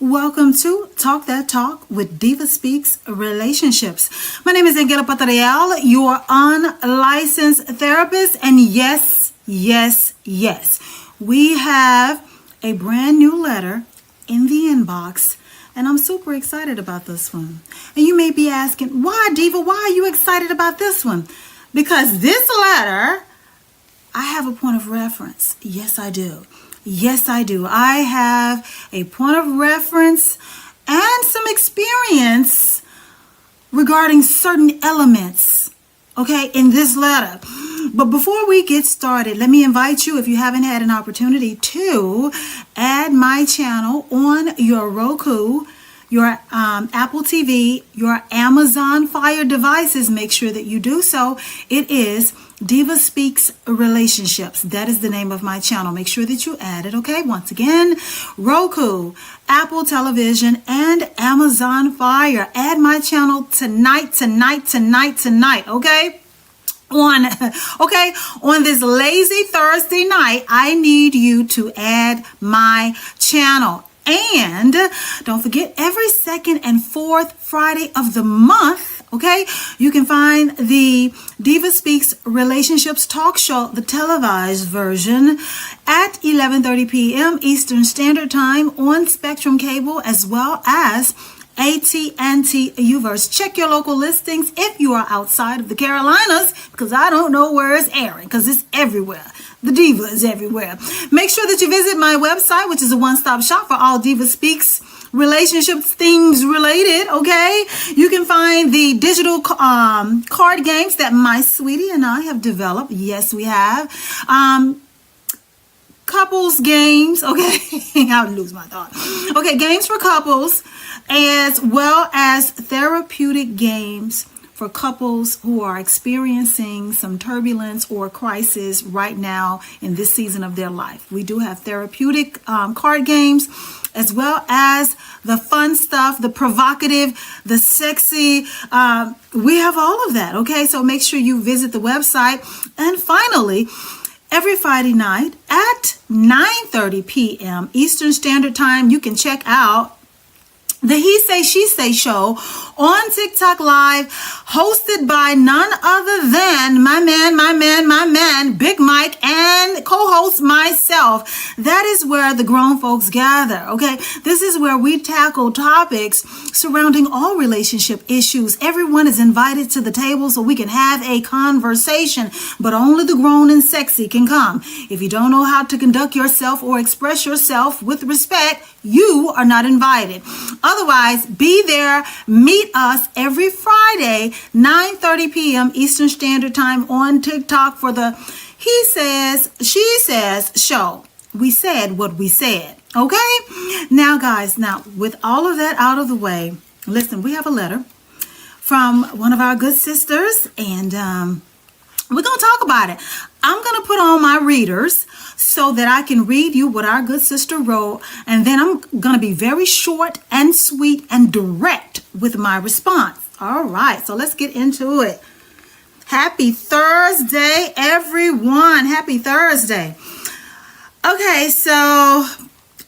Welcome to Talk That Talk with DivaSpeaks Relationships. My name is Angela Patrial, your unlicensed therapist, and yes, we have a brand new letter in the inbox, and I'm super excited about this one. And you may be asking, why, Diva, why are you excited about this one? Because this letter, I have a point of reference. Yes, I do. I have a point of reference and some experience regarding certain elements, okay, in this letter. But before we get started, let me invite you, if you haven't had an opportunity, to add my channel on your Roku, your Apple TV, your Amazon Fire devices. Make sure that you do so. It is DivaSpeaks Relationships. That is the name of my channel. Make sure that you add it, okay? Once again, Roku, Apple Television, and Amazon Fire. Add my channel tonight, okay? On this lazy Thursday night, I need you to add my channel. And don't forget, every second and fourth Friday of the month, okay, you can find the DivaSpeaks Relationships talk show, the televised version, at 11:30 p.m. Eastern Standard Time on Spectrum Cable, as well as AT&T Uverse. Check your local listings if you are outside of the Carolinas, because I don't know where it's airing, because it's everywhere. The Diva is everywhere. Make sure that you visit my website, which is a one-stop shop for all DivaSpeaks relationships things related, okay? You can find the digital card games that my sweetie and I have developed. Yes, we have. Couples games, okay? I'll lose my thought. Okay, games for couples, as well as therapeutic games for couples who are experiencing some turbulence or crisis right now in this season of their life. We do have therapeutic card games, as well as the fun stuff, the provocative, the sexy. We have all of that, okay? So make sure you visit the website. And finally, every Friday night at 9:30 p.m. Eastern Standard Time, you can check out the He Say, She Say show on TikTok Live, hosted by none other than my man, Big Mike, and co-host myself. That is where the grown folks gather, okay? This is where we tackle topics surrounding all relationship issues. Everyone is invited to the table so we can have a conversation, but only the grown and sexy can come. If you don't know how to conduct yourself or express yourself with respect, you are not invited. Otherwise, be there. Meet us every Friday, 9:30 p.m. Eastern Standard Time on TikTok for the He Says, She Says show. We said what we said, okay? Now, guys, with all of that out of the way, listen, we have a letter from one of our good sisters, and we're going to talk about it. I'm going to put on my readers so that I can read you what our good sister wrote, and then I'm going to be very short and sweet and direct with my response. All right, so let's get into it. Happy Thursday, everyone. Happy Thursday. Okay, so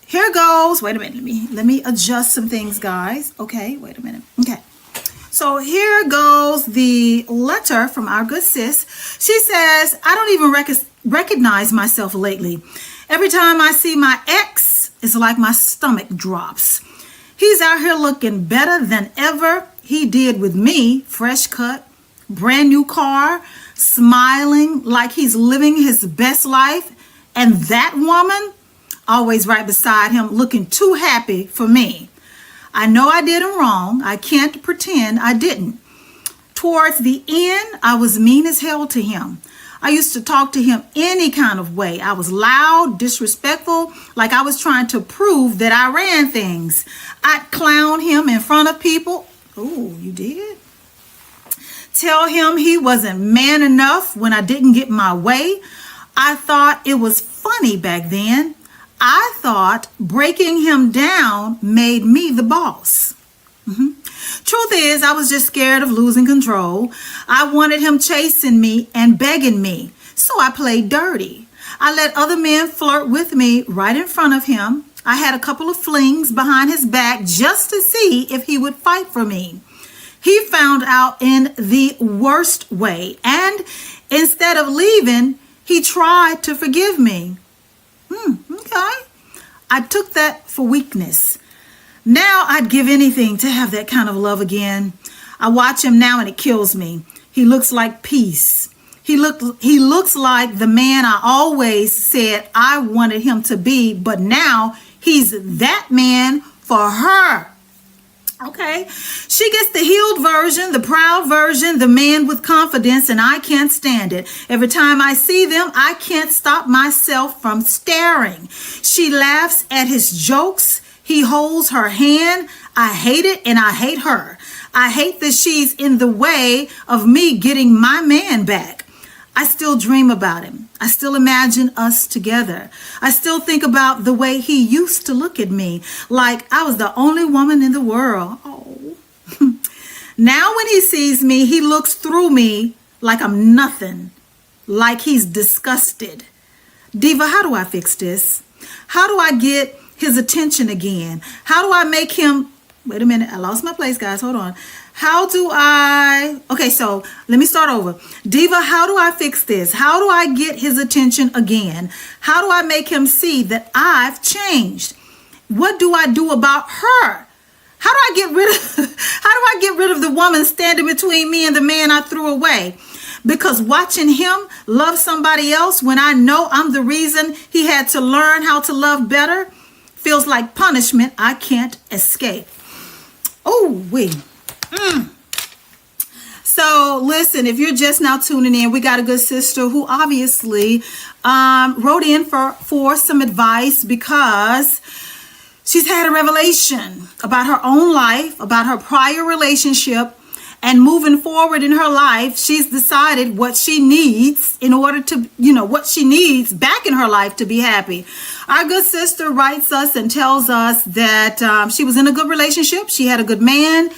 here goes. Wait a minute. Let me adjust some things, guys. Okay, wait a minute. Okay. So here goes the letter from our good sis. She says, I don't even recognize myself lately. Every time I see my ex, it's like my stomach drops. He's out here looking better than ever he did with me. Fresh cut, brand new car, smiling like he's living his best life. And that woman, always right beside him, looking too happy for me. I know I did him wrong. I can't pretend I didn't. Towards the end, I was mean as hell to him. I used to talk to him any kind of way. I was loud, disrespectful, like I was trying to prove that I ran things. I'd clown him in front of people. Oh, you did? Tell him he wasn't man enough when I didn't get my way. I thought it was funny back then. I thought breaking him down made me the boss. Truth is, I was just scared of losing control. I wanted him chasing me and begging me, so I played dirty. I let other men flirt with me right in front of him. I had a couple of flings behind his back just to see if he would fight for me. He found out in the worst way, and instead of leaving, he tried to forgive me. Okay. I took that for weakness. Now I'd give anything to have that kind of love again. I watch him now and it kills me. He looks like peace. He looks like the man I always said I wanted him to be, but now he's that man for her. Okay, she gets the healed version, the proud version, the man with confidence, and I can't stand it. Every time I see them, I can't stop myself from staring. She laughs at his jokes. He holds her hand. I hate it, and I hate her. I hate that she's in the way of me getting my man back. I still dream about him. I still imagine us together. I still think about the way he used to look at me, like I was the only woman in the world. Oh. Now when he sees me, he looks through me like I'm nothing, like he's disgusted. Diva, how do I fix this? How do I get his attention again? How do I make him... Wait a minute, I lost my place, guys. Hold on. How do I... Okay, so let me start over. Diva, how do I fix this? How do I get his attention again? How do I make him see that I've changed? What do I do about her? How do I get rid of the woman standing between me and the man I threw away? Because watching him love somebody else when I know I'm the reason he had to learn how to love better feels like punishment I can't escape. Oh, wait. So listen, if you're just now tuning in, we got a good sister who obviously wrote in for some advice because she's had a revelation about her own life, about her prior relationship, and moving forward in her life, she's decided what she needs in order to, what she needs back in her life to be happy. Our good sister writes us and tells us that she was in a good relationship. She had a good man.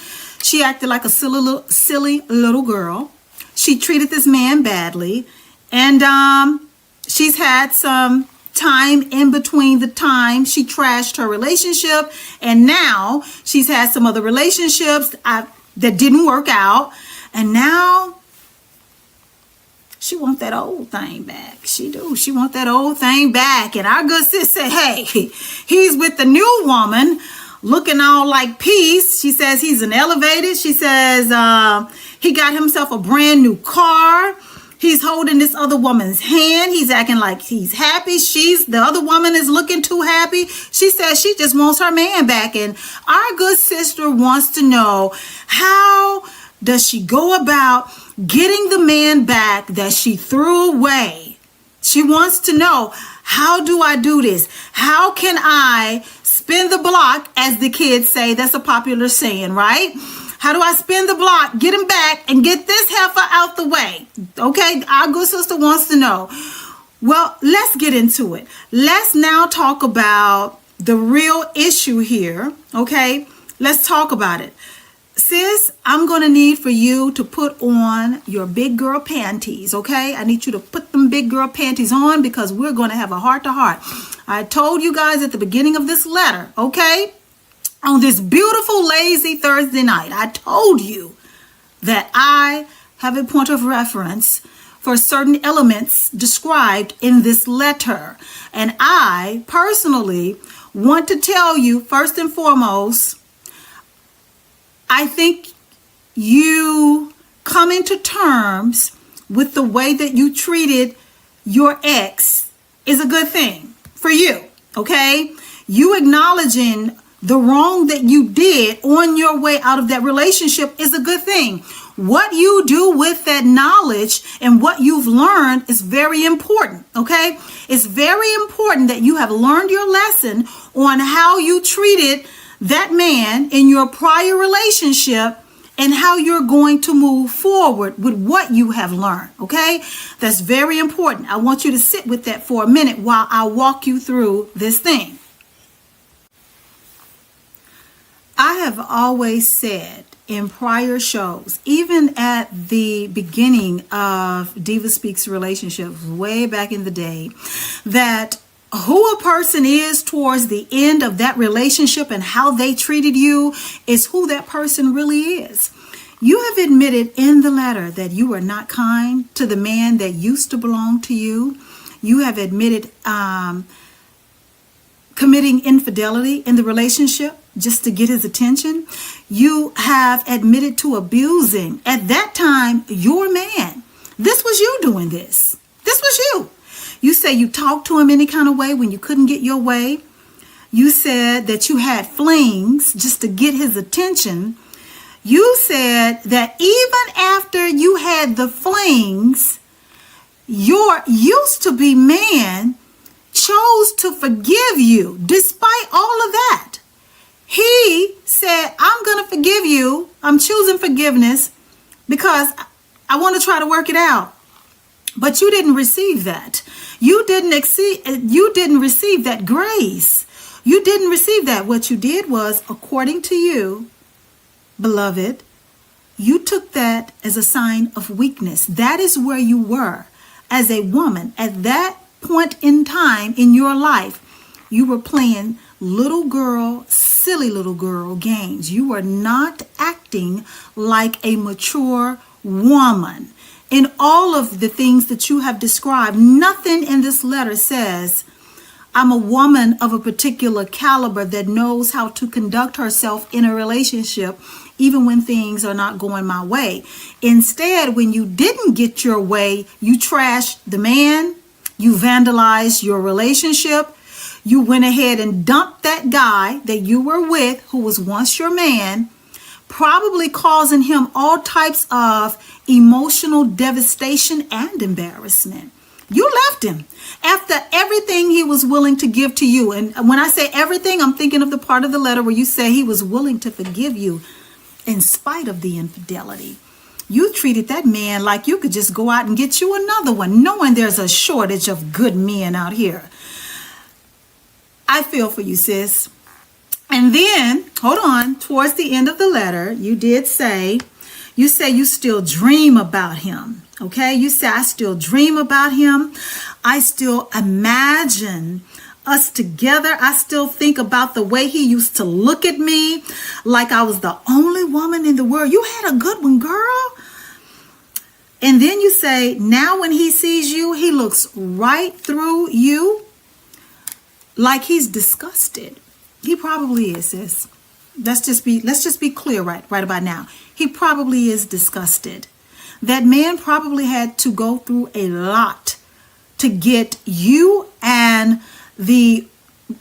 She acted like a silly little girl. She treated this man badly. And she's had some time in between the time she trashed her relationship. And now she's had some other relationships that didn't work out, and now she want that old thing back. She want that old thing back. And our good sis said, hey, he's with the new woman looking all like peace. She says he's an elevated. She says he got himself a brand new car. He's holding this other woman's hand. He's acting like he's happy. The other woman is looking too happy. She says she just wants her man back. And our good sister wants to know, how does she go about getting the man back that she threw away? She wants to know, how do I do this? How can I spin the block, as the kids say? That's a popular saying, right? How do I spin the block, get him back, and get this heifer out the way? Okay, our good sister wants to know. Well, let's get into it. Let's now talk about the real issue here, okay? Let's talk about it. Sis, I'm going to need for you to put on your big girl panties, okay? I need you to put them big girl panties on because we're going to have a heart-to-heart. I told you guys at the beginning of this letter, okay? On this beautiful, lazy Thursday night, I told you that I have a point of reference for certain elements described in this letter. And I personally want to tell you, first and foremost, I think you coming to terms with the way that you treated your ex is a good thing for you, okay? You acknowledging the wrong that you did on your way out of that relationship is a good thing. What you do with that knowledge and what you've learned is very important, okay? It's very important that you have learned your lesson on how you treated that man in your prior relationship and how you're going to move forward with what you have learned, okay? That's very important. I want you to sit with that for a minute while I walk you through this thing. I have always said in prior shows, even at the beginning of DivaSpeaks relationships way back in the day, that who a person is towards the end of that relationship and how they treated you is who that person really is. You have admitted in the letter that you were not kind to the man that used to belong to you. You have admitted committing infidelity in the relationship just to get his attention. You have admitted to abusing, at that time, your man. This was you doing this. This was you. You say you talked to him any kind of way when you couldn't get your way. You said that you had flings just to get his attention. You said that even after you had the flings, your used to be man chose to forgive you despite all of that. He said, I'm going to forgive you. I'm choosing forgiveness because I want to try to work it out. But you didn't receive that. You didn't receive that grace. You didn't receive that. What you did was, according to you, beloved, you took that as a sign of weakness. That is where you were as a woman. At that point in time in your life, you were playing little girl, silly little girl games. You were not acting like a mature woman. In all of the things that you have described, nothing in this letter says, I'm a woman of a particular caliber that knows how to conduct herself in a relationship, even when things are not going my way. Instead, when you didn't get your way, you trashed the man, you vandalized your relationship, you went ahead and dumped that guy that you were with, who was once your man, probably causing him all types of emotional devastation and embarrassment. You left him after everything he was willing to give to you. And when I say everything, I'm thinking of the part of the letter where you say he was willing to forgive you in spite of the infidelity. You treated that man like you could just go out and get you another one, knowing there's a shortage of good men out here. I feel for you, sis. And then, hold on, towards the end of the letter, you did say, you still dream about him. Okay, you say, I still dream about him. I still imagine us together. I still think about the way he used to look at me like I was the only woman in the world. You had a good one, girl. And then you say, now when he sees you, he looks right through you like he's disgusted. He probably is, sis. Let's just be clear right about now. He probably is disgusted. That man probably had to go through a lot to get you and the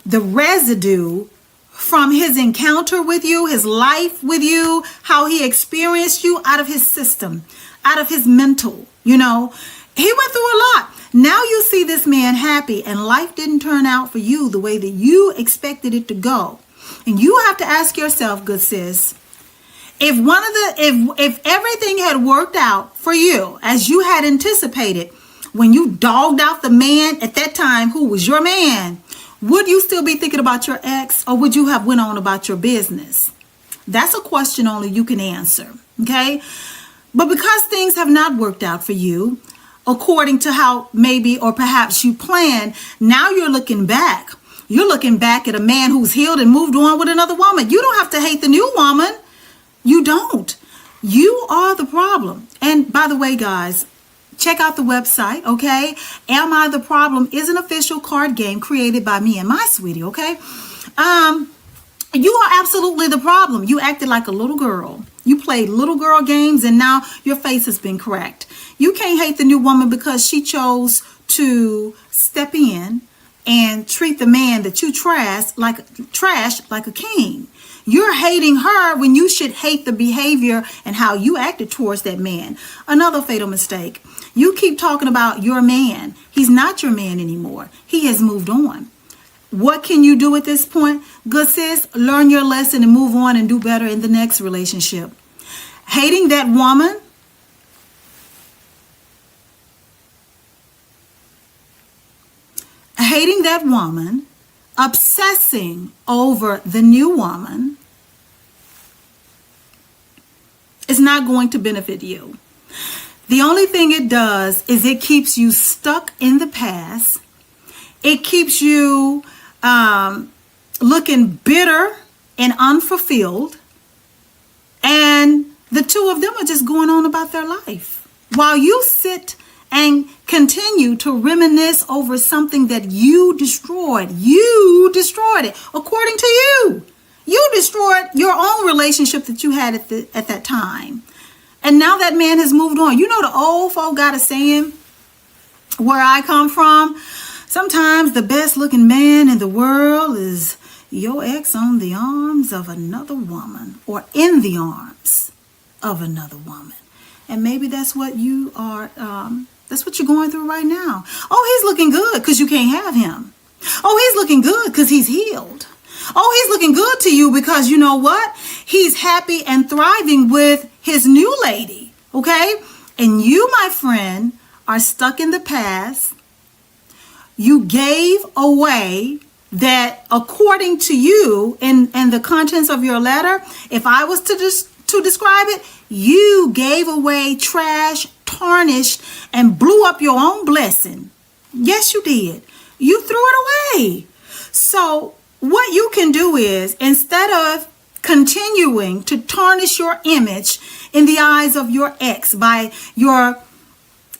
residue from his encounter with you, his life with you, how he experienced you out of his system, out of his mental, He went through a lot. Now you see this man happy and life didn't turn out for you the way that you expected it to go. And you have to ask yourself, good sis, if everything had worked out for you as you had anticipated when you dogged out the man at that time who was your man, would you still be thinking about your ex, or would you have went on about your business? That's a question only you can answer, okay? But because things have not worked out for you according to how maybe or perhaps you planned, now you're looking back. You're looking back at a man who's healed and moved on with another woman. You don't have to hate the new woman. You don't. You are the problem. And by the way, guys, check out the website, okay? Am I the Problem is an official card game created by me and my sweetie, okay? You are absolutely the problem. You acted like a little girl. You played little girl games and now your face has been cracked. You can't hate the new woman because she chose to step in and treat the man that you trash like a king. You're hating her when you should hate the behavior and how you acted towards that man. Another fatal mistake. You keep talking about your man. He's not your man anymore. He has moved on. What can you do at this point? Good sis, learn your lesson and move on and do better in the next relationship. Hating that woman, obsessing over the new woman is not going to benefit you. The only thing it does is it keeps you stuck in the past. It keeps you looking bitter and unfulfilled. And the two of them are just going on about their life. While you sit and continue to reminisce over something that you destroyed. You destroyed it. According to you. You destroyed your own relationship that you had at that time. And now that man has moved on. You know the old folk got a saying where I come from? Sometimes the best looking man in the world is your ex on the arms of another woman or in the arms of another woman. And maybe that's what you are, that's what you're going through right now. Oh, he's looking good because you can't have him. Oh, he's looking good because he's healed. Oh, he's looking good to you because you know what? He's happy and thriving with his new lady. Okay? And you, my friend, are stuck in the past. You gave away that, according to you and the contents of your letter, if I was to describe it, you gave away trash, tarnished, and blew up your own blessing. Yes, you did. You threw it away. So what you can do is, instead of continuing to tarnish your image in the eyes of your ex by your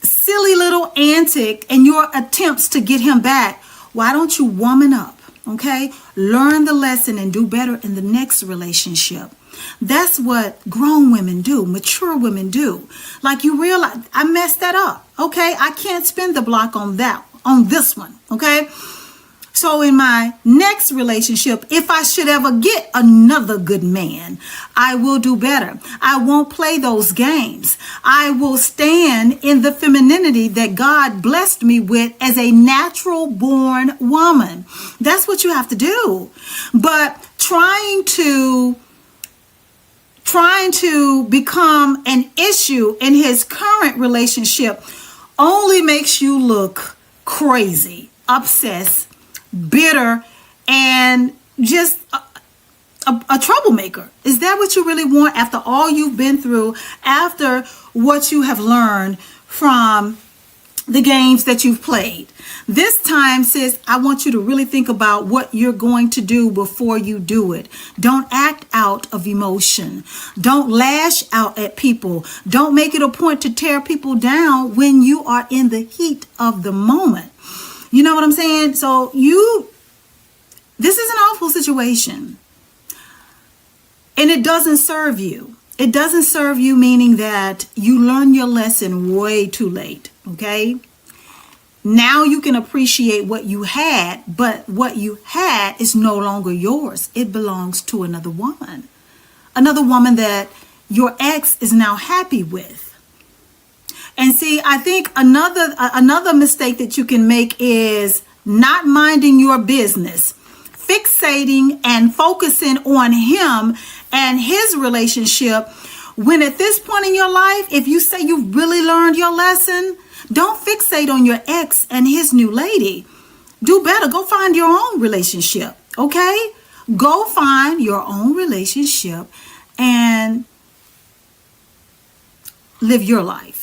silly little antic and your attempts to get him back, why don't you woman up, okay? Learn the lesson and do better in the next relationship. That's what grown women do, mature women do. Like, you realize, I messed that up, okay? I can't spin the block on this one, okay? So in my next relationship, if I should ever get another good man, I will do better. I won't play those games. I will stand in the femininity that God blessed me with as a natural born woman. That's what you have to do. But trying to become an issue in his current relationship only makes you look crazy, obsessed, bitter, and just a troublemaker. Is that what you really want after all you've been through, after what you have learned from the games that you've played? This time, sis, I want you to really think about what you're going to do before you do it. Don't act out of emotion. Don't lash out at people. Don't make it a point to tear people down when you are in the heat of the moment. You know what I'm saying? So this is an awful situation. And it doesn't serve you. It doesn't serve you, meaning that you learn your lesson way too late, okay? Now you can appreciate what you had, but what you had is no longer yours. It belongs to another woman. Another woman that your ex is now happy with. And see, I think another mistake that you can make is not minding your business, fixating and focusing on him and his relationship, when at this point in your life, if you say you really learned your lesson, don't fixate on your ex and his new lady. Do better. Go find your own relationship, okay? Go find your own relationship and live your life.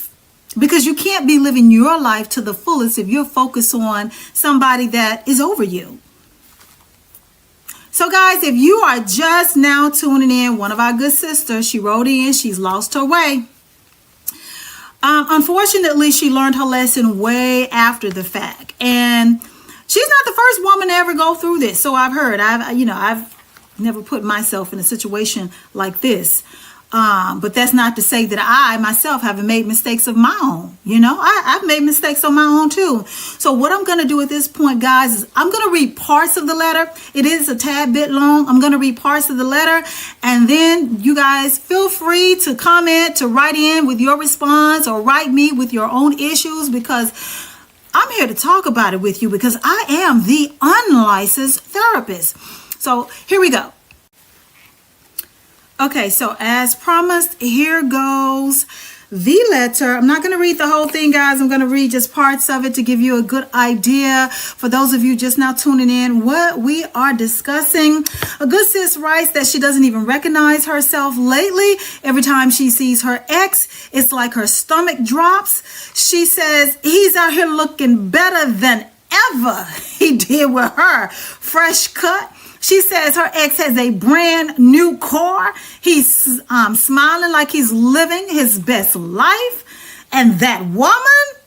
Because you can't be living your life to the fullest if you're focused on somebody that is over you. So guys, if you are just now tuning in, one of our good sisters, she wrote in, she's lost her way. Unfortunately, she learned her lesson way after the fact. And she's not the first woman to ever go through this. So I've heard, I've never put myself in a situation like this. But that's not to say that I myself haven't made mistakes of my own. I've made mistakes on my own too. So what I'm going to do at this point, guys, is I'm going to read parts of the letter. It is a tad bit long. I'm going to read parts of the letter, and then you guys feel free to comment, to write in with your response, or write me with your own issues, because I'm here to talk about it with you, because I am the unlicensed therapist. So here we go. Okay, so as promised, here goes the letter. I'm not going to read the whole thing, guys. I'm going to read just parts of it to give you a good idea. For those of you just now tuning in, what we are discussing. A good sis writes that she doesn't even recognize herself lately. Every time she sees her ex, it's like her stomach drops. She says he's out here looking better than ever he did with her. Fresh cut. She says her ex has a brand new car. He's smiling like he's living his best life. And that woman,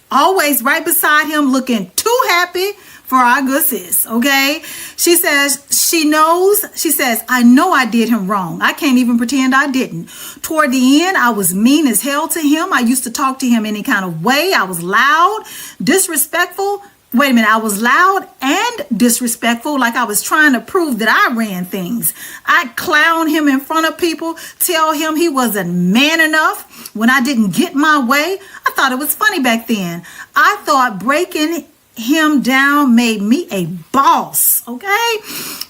always right beside him, looking too happy for our good sis, okay? She says she knows. She says, I know I did him wrong. I can't even pretend I didn't. Toward the end, I was mean as hell to him. I used to talk to him any kind of way. I was loud, disrespectful. Wait a minute, I was loud and disrespectful, like I was trying to prove that I ran things. I'd clown him in front of people, tell him he wasn't man enough when I didn't get my way. I thought it was funny back then. I thought breaking him down made me a boss, okay?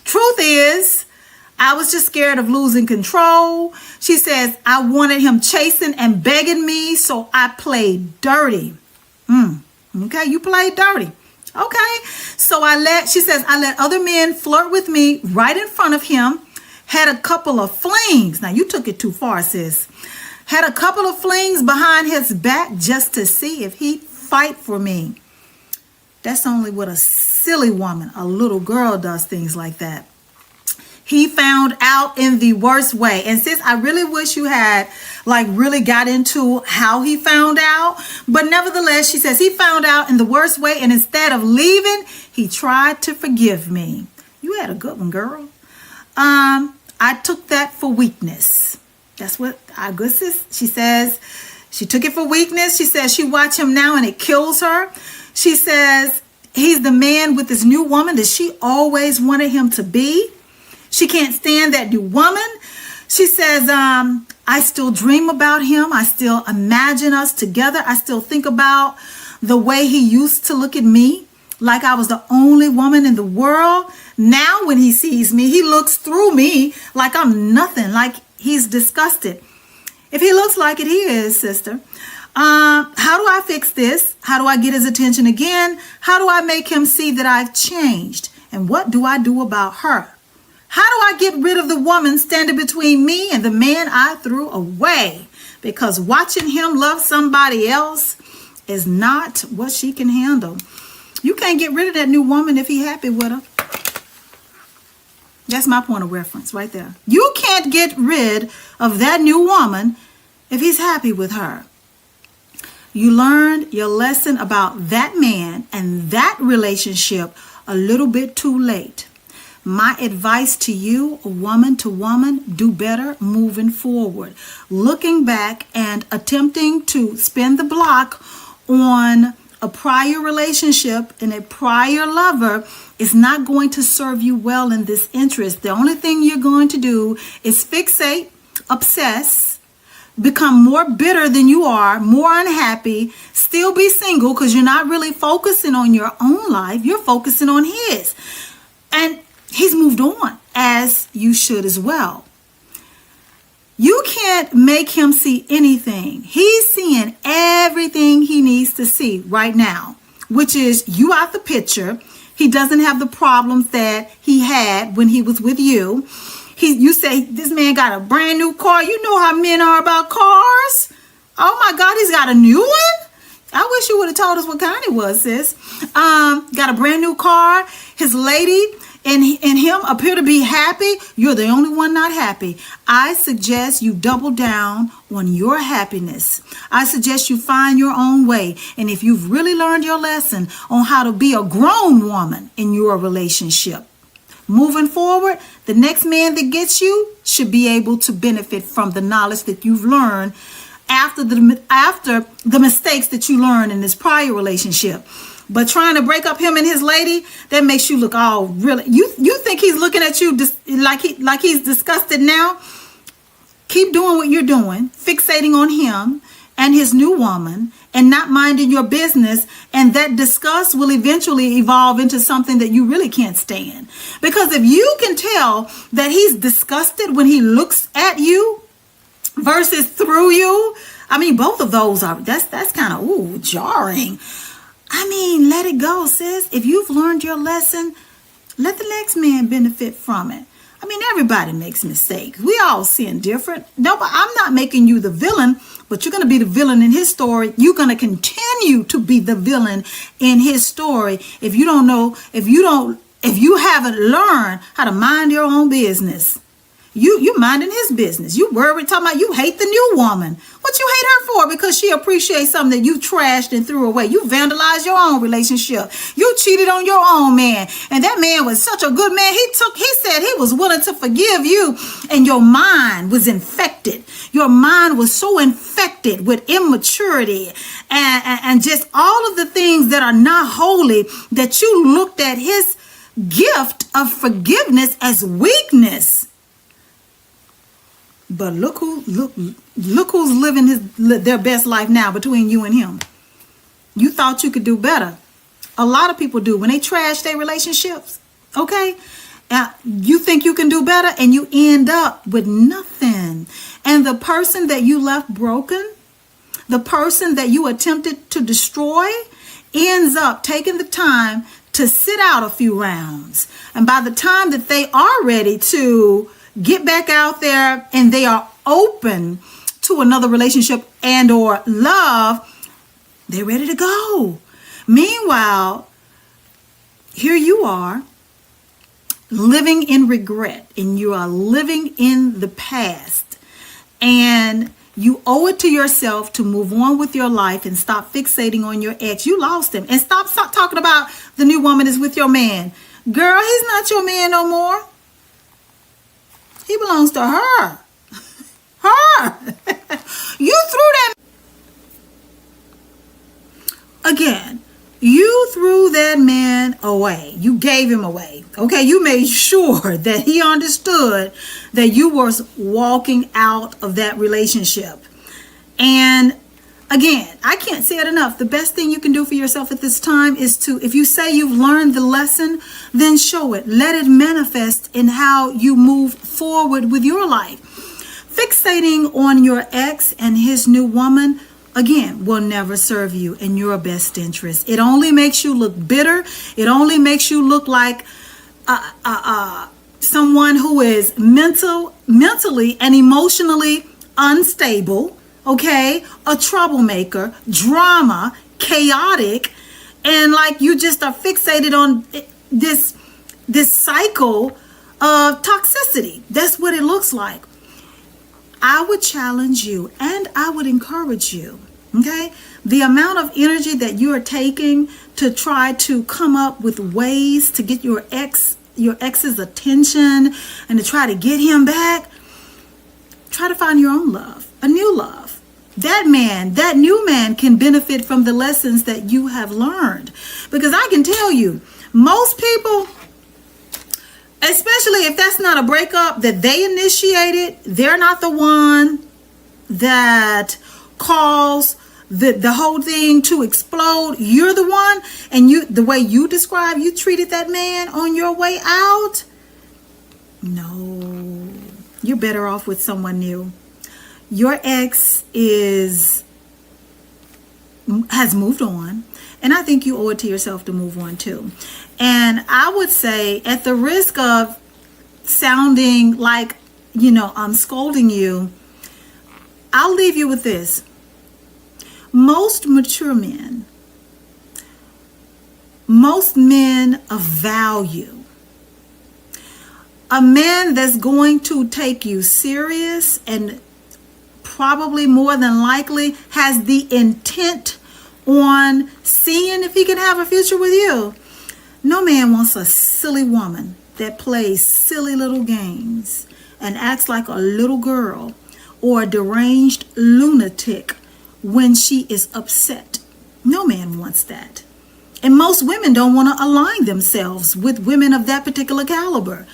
Truth is, I was just scared of losing control. She says, I wanted him chasing and begging me, so I played dirty. Okay, you played dirty. Okay, so she says, I let other men flirt with me right in front of him. Had a couple of flings. Now, you took it too far, sis. Had a couple of flings behind his back just to see if he'd fight for me. That's only what a silly woman, a little girl, does things like that. He found out in the worst way. And sis, I really wish you had really got into how he found out. But nevertheless, she says he found out in the worst way. And instead of leaving, he tried to forgive me. You had a good one, girl. I took that for weakness. That's what our good sis, she says. She took it for weakness. She says she watched him now and it kills her. She says he's the man with this new woman that she always wanted him to be. She can't stand that new woman. She says, I still dream about him. I still imagine us together. I still think about the way he used to look at me like I was the only woman in the world. Now when he sees me, he looks through me like I'm nothing, like he's disgusted. If he looks like it, he is, sister. How do I fix this? How do I get his attention again? How do I make him see that I've changed? And what do I do about her? How do I get rid of the woman standing between me and the man I threw away? Because watching him love somebody else is not what she can handle. You can't get rid of that new woman if he's happy with her. That's my point of reference right there. You can't get rid of that new woman if he's happy with her. You learned your lesson about that man and that relationship a little bit too late. My advice to you, woman to woman, do better moving forward. Looking back and attempting to spin the block on a prior relationship and a prior lover is not going to serve you well in this interest. The only thing you're going to do is fixate, obsess, become more bitter than you are, more unhappy, still be single because you're not really focusing on your own life. You're focusing on his. And he's moved on, as you should as well. You can't make him see anything. He's seeing everything he needs to see right now, which is you out the picture. He doesn't have the problems that he had when he was with you. You say this man got a brand new car. You know how men are about cars. Oh my God, he's got a new one? I wish you would have told us what kind it was, sis. Got a brand new car. His lady and him appear to be happy. You're the only one not happy. I suggest you double down on your happiness. I suggest you find your own way. And if you've really learned your lesson on how to be a grown woman in your relationship, moving forward, the next man that gets you should be able to benefit from the knowledge that you've learned after the mistakes that you learned in this prior relationship. But trying to break up him and his lady, that makes you look all really, you think he's looking at you like he's disgusted now? Keep doing what you're doing, fixating on him and his new woman and not minding your business, and that disgust will eventually evolve into something that you really can't stand. Because if you can tell that he's disgusted when he looks at you versus through you, I mean, both of those are, that's kind of jarring. I mean, let it go, sis. If you've learned your lesson, let the next man benefit from it. I mean, everybody makes mistakes. We all sin different. No, but I'm not making you the villain, but you're going to be the villain in his story. You're going to continue to be the villain in his story if you haven't learned how to mind your own business. You minding his business. You worried, talking about you hate the new woman. What you hate her for? Because she appreciates something that you trashed and threw away. You vandalized your own relationship. You cheated on your own man. And that man was such a good man. He said he was willing to forgive you. And your mind was infected. Your mind was so infected with immaturity and just all of the things that are not holy that you looked at his gift of forgiveness as weakness. But look who's living their best life now between you and him. You thought you could do better. A lot of people do when they trash their relationships. Okay, you think you can do better, and you end up with nothing. And the person that you left broken, the person that you attempted to destroy, ends up taking the time to sit out a few rounds. And by the time that they are ready to get back out there and they are open to another relationship and or love, they're ready to go. Meanwhile, here you are living in regret, and you are living in the past, and you owe it to yourself to move on with your life and stop fixating on your ex. You lost him, and stop talking about the new woman is with your man. Girl, he's not your man no more. He belongs to her. Her. You threw that. Again, you threw that man away. You gave him away. Okay, you made sure that he understood that you was walking out of that relationship. And again, I can't say it enough. The best thing you can do for yourself at this time is to, if you say you've learned the lesson, then show it. Let it manifest in how you move forward with your life. Fixating on your ex and his new woman, again, will never serve you in your best interest. It only makes you look bitter. It only makes you look like someone who is mentally and emotionally unstable. Okay, a troublemaker, drama, chaotic, and like you just are fixated on this cycle of toxicity. That's what it looks like. I would challenge you and I would encourage you, okay? The amount of energy that you are taking to try to come up with ways to get your ex's attention and to try to get him back, try to find your own love, a new love. That new man can benefit from the lessons that you have learned. Because I can tell you, most people, especially if that's not a breakup that they initiated, they're not the one that caused the whole thing to explode. You're the one, and the way you describe, you treated that man on your way out. No, you're better off with someone new. Your ex has moved on, and I think you owe it to yourself to move on too. And I would say, at the risk of sounding like, I'm scolding you, I'll leave you with this. Most mature men, most men of value, a man that's going to take you serious and probably more than likely has the intent on seeing if he can have a future with you. No man wants a silly woman that plays silly little games and acts like a little girl or a deranged lunatic when she is upset. No man wants that. And most women don't want to align themselves with women of that particular caliber.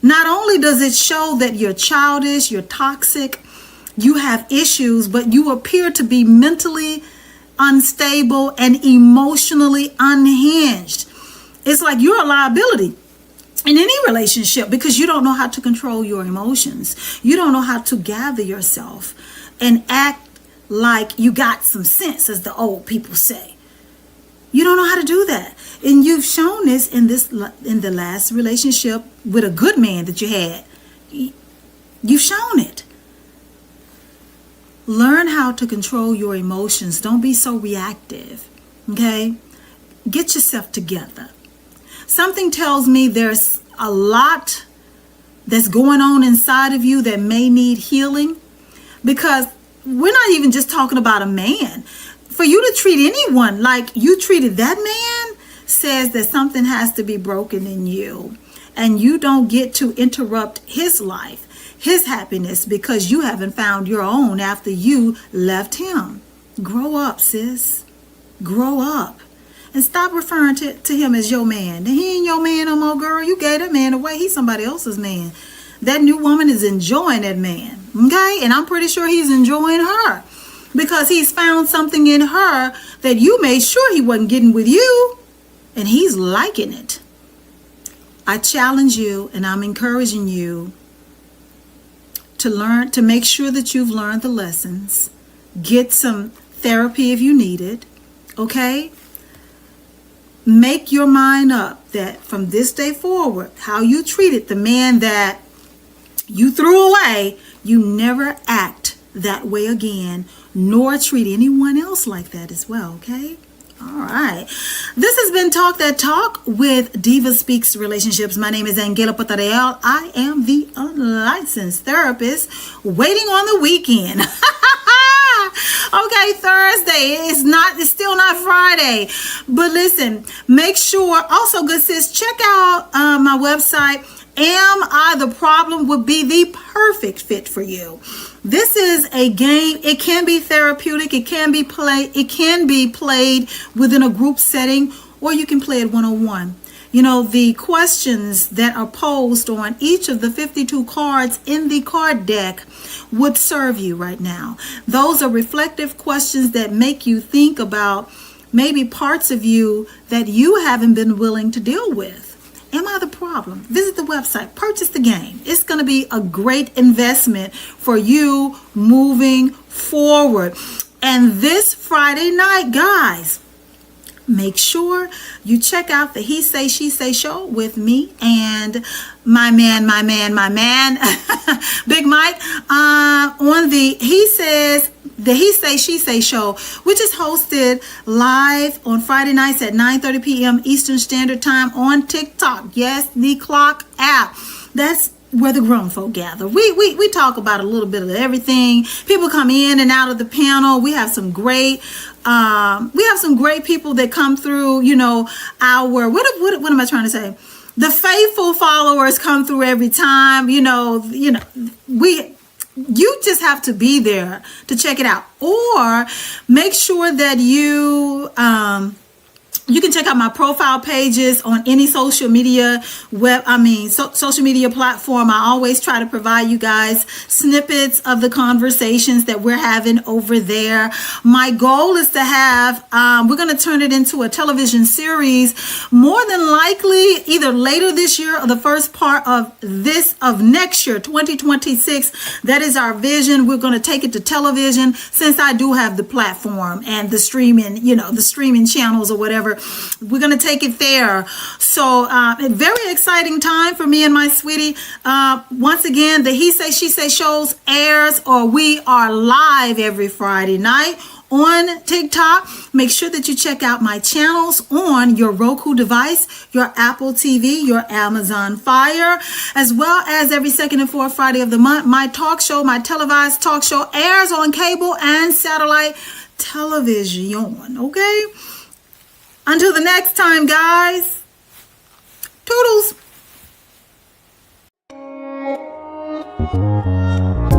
Not only does it show that you're childish, you're toxic, you have issues, but you appear to be mentally unstable and emotionally unhinged. It's like you're a liability in any relationship because you don't know how to control your emotions. You don't know how to gather yourself and act like you got some sense, as the old people say. You don't know how to do that. And you've shown this in the last relationship with a good man that you had. You've shown it. Learn how to control your emotions. Don't be so reactive. Okay? Get yourself together. Something tells me there's a lot that's going on inside of you that may need healing, because we're not even just talking about a man. For you to treat anyone like you treated that man says that something has to be broken in you, and you don't get to interrupt his life, his happiness, because you haven't found your own after you left him. Grow up, sis. Grow up. And stop referring to him as your man. He ain't your man no more, girl. You gave that man away. He's somebody else's man. That new woman is enjoying that man. Okay? And I'm pretty sure he's enjoying her, because he's found something in her that you made sure he wasn't getting with you. And he's liking it. I challenge you, and I'm encouraging you to learn, to make sure that you've learned the lessons. Get some therapy if you need it. Okay? Make your mind up that from this day forward, how you treated the man that you threw away, you never act that way again, nor treat anyone else like that as well. Okay? All right. This has been Talk That Talk with DivaSpeaks Relationships. My name is Angela Patarel. I am the unlicensed therapist waiting on the weekend. Okay, Thursday. It's still not Friday. But listen, make sure, also good sis, check out my website. Am I the Problem would be the perfect fit for you. This is a game. It can be therapeutic. It can be played within a group setting, or you can play it one-on-one. You know, the questions that are posed on each of the 52 cards in the card deck would serve you right now. Those are reflective questions that make you think about maybe parts of you that you haven't been willing to deal with. Am I the problem? Visit the website. Purchase the game. It's going to be a great investment for you moving forward. And this Friday night, guys, make sure you check out the He Say, She Say show with me and my man, Big Mike, on the He Say, She Say show, which is hosted live on Friday nights at 9:30 p.m. Eastern Standard Time on TikTok. Yes, the Clock app. That's where the grown folk gather. We talk about a little bit of everything. People come in and out of the panel. We have some great people that come through. You know, our what am I trying to say? The faithful followers come through every time. You just have to be there to check it out, or make sure that you can check out my profile pages on any social media social media platform. I always try to provide you guys snippets of the conversations that we're having over there. My goal is to have, we're going to turn it into a television series, more than likely either later this year or the first part of next year, 2026. That is our vision. We're going to take it to television, since I do have the platform and the streaming channels or whatever. We're going to take it there. So a very exciting time for me and my sweetie. Once again, the He Say, She Say shows airs, or we are live every Friday night on TikTok. Make sure that you check out my channels on your Roku device, your Apple TV, your Amazon Fire, as well as every second and fourth Friday of the month. My televised talk show airs on cable and satellite television. Okay? Until the next time, guys. Toodles. you.